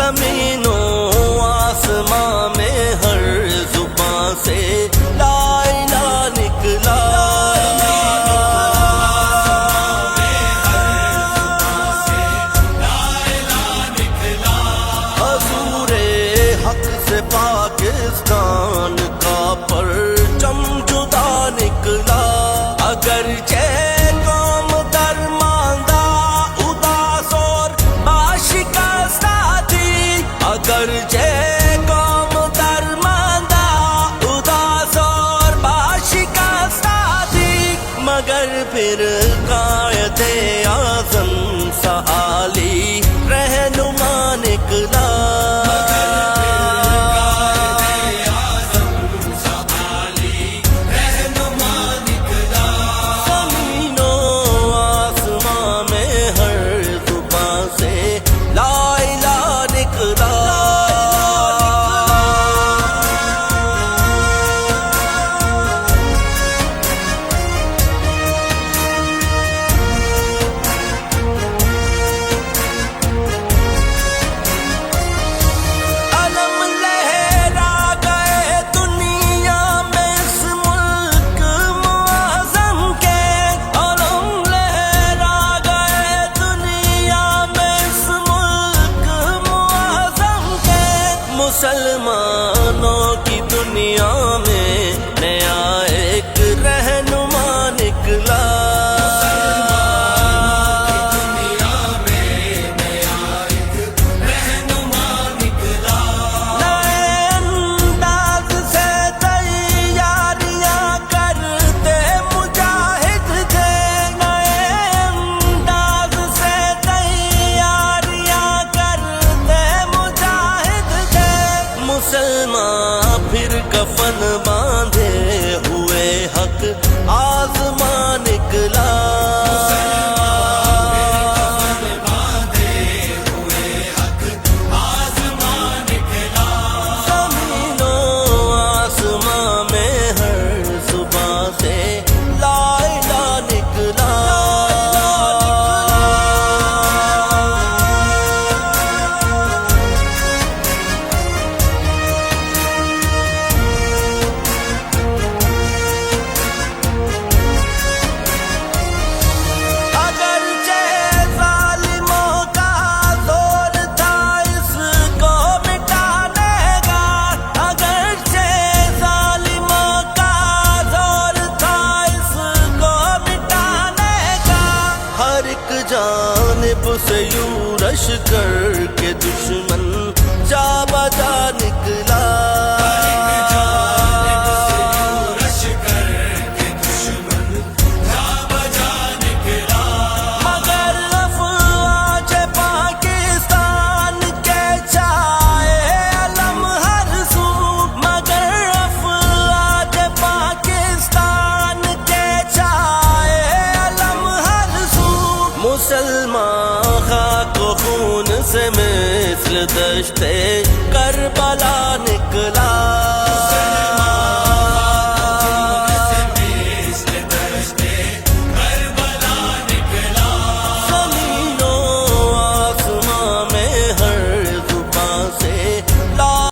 زمین و آسمان میں ہر زبان سے لا الہ نکلا، حضور حق سے پاکستان کا پرچم جدا نکلا، اگرچہ اگرچہ قوم درماندہ اداس اور باشکستہ تھی، مگر پھر قائد اعظم سہالی رہنما نکلا، زمین و آسمان میں ہر زبان سے لا الہ نکلا۔ مسلمانوں کی دنیا میں نیا ایک رہنما نکلا، نئے انداز سے تیاریاں کرتے مجاہد تھے، نئے انداز سے تیاریاں کرتے مجاہد تھے، مسلمان پھر کفن باندھے ہوئے حق آزما نکلا، زمین و آسمان میں ہر زبان سے لا الہ نکلا، جانب سے یورش کر کے دشمن جا بجا نکلا، مگر افواج پاکستان کے چھائے علم ہر سو، مگر افواج پاکستان کے چھائے علم ہر سو، مسلمان خاک و خون سے مثل دشت کربلا نکلا،